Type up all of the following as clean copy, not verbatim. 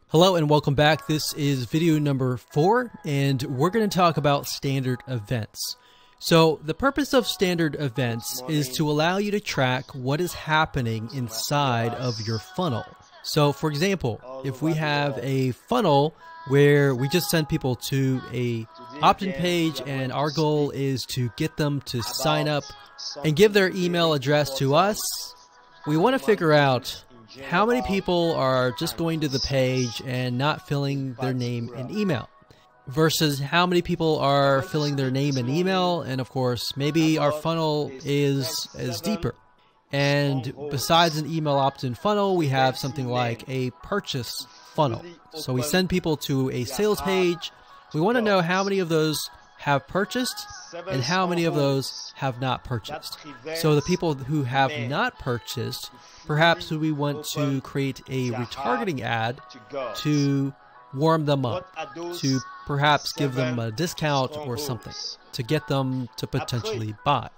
Hello and welcome back. This is video number 4 and we're going to talk about standard events. So the purpose of standard events is to allow you to track what is happening inside of your funnel. So for example, if we have a funnel where we just send people to a opt-in page and our goal is to get them to sign up and give their email address to us, we want to figure out how many people are just going to the page and not filling their name and email versus how many people are filling their name and email, and of course maybe our funnel is deeper. And besides an email opt-in funnel, we have something like a purchase funnel. So we send people to a sales page. We want to know how many of those have purchased and how many of those have not purchased. So the people who have not purchased, perhaps we want to create a retargeting ad to warm them up, to perhaps give them a discount or something to get them to potentially buy.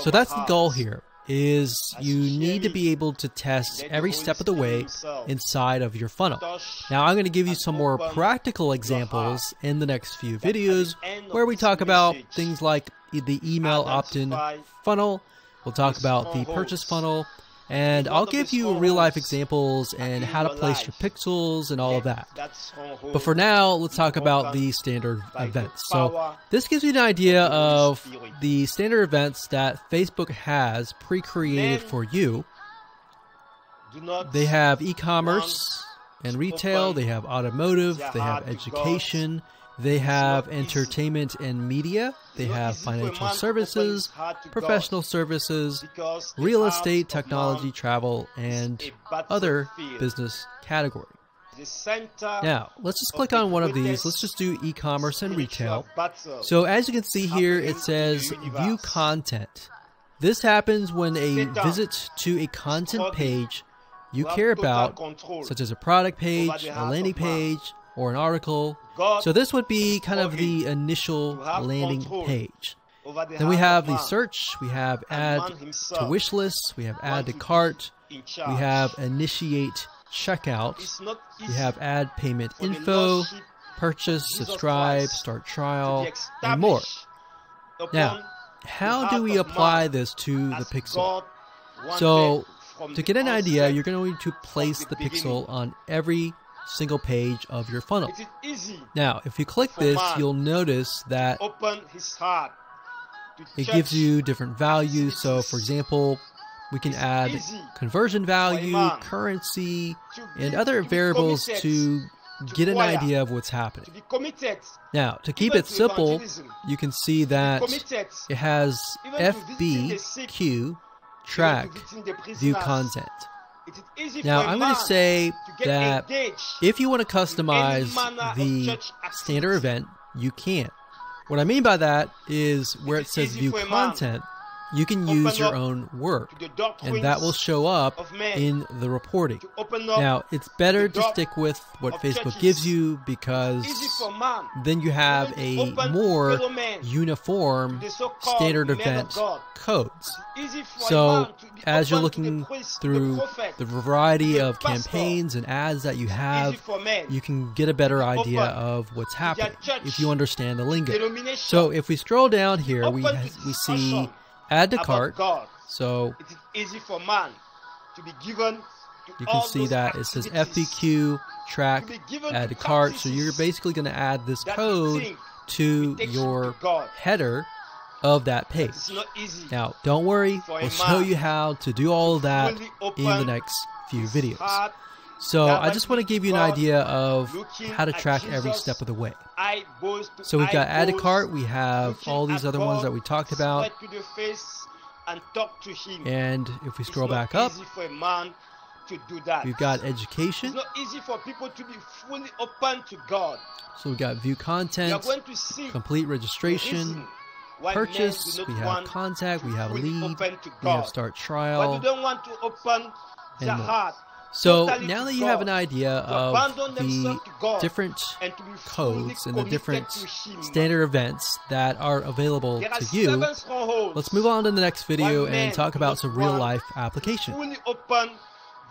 So that's the goal here, is you need to be able to test every step of the way inside of your funnel. Now I'm going to give you some more practical examples in the next few videos where we talk about things like the email opt-in funnel, we'll talk about the purchase funnel, and I'll give you real-life examples and how to place your pixels and all of that. But for now, let's talk about the standard events. So this gives you an idea of the standard events that Facebook has pre-created for you. They have e-commerce and retail, they have automotive, they have education, they have entertainment and media, they have financial services, professional services, real estate, technology, travel, and other business category. Now, let's just click on one of these. Let's just do e-commerce and retail. So as you can see here, it says view content. This happens when a visit to a content page you care about, such as a product page, a landing page, or an article. So this would be kind of the initial landing page. Then we have the search, we have add to wish list, we have add to cart, we have initiate checkout, we have add payment info, purchase, subscribe, start trial, and more. Now, how do we apply this to the pixel? So to get an idea, you're going to place the pixel on every single page of your funnel. Now, if you click this, you'll notice that it gives you different values. So, for example, we can add conversion value, currency, and other variables to get an idea of what's happening. Now, to keep it simple, you can see that it has FBQ, track, view content. Now, I'm going to say that if you want to customize the standard event, you can. What I mean by that is where it says view content, you can use your own work, and that will show up in the reporting. Now, it's better to stick with what Facebook gives you because then you have a more uniform standard event codes. So as you're looking through the variety of campaigns and ads that you have, you can get a better idea of what's happening if you understand the lingo. So if we scroll down here, we see add to cart. So you can see that it says FBQ track add to cart. So you're basically going to add this code to your header of that page. Now, don't worry, we'll show you how to do all of that in the next few videos. So I just want to give you an idea of how to track every step of the way. So we've got add to cart, we have all these other ones that we talked about. And if we scroll back up, we've got education. It's not easy for people to be fully open to God. So we've got view content, complete registration, purchase, we have contact, we have lead, we have start trial, but you don't want to open their heart. So now that you have an idea of the different codes and the different standard events that are available to you, let's move on to the next video and talk about some real-life application.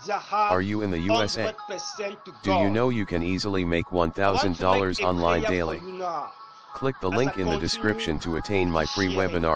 their heart Are you in the USA? 100% to God. Do you know you can easily make I want to $1,000 make a online prayer daily? for you now. Click the As I link in the continue description to attain my free sharing webinar.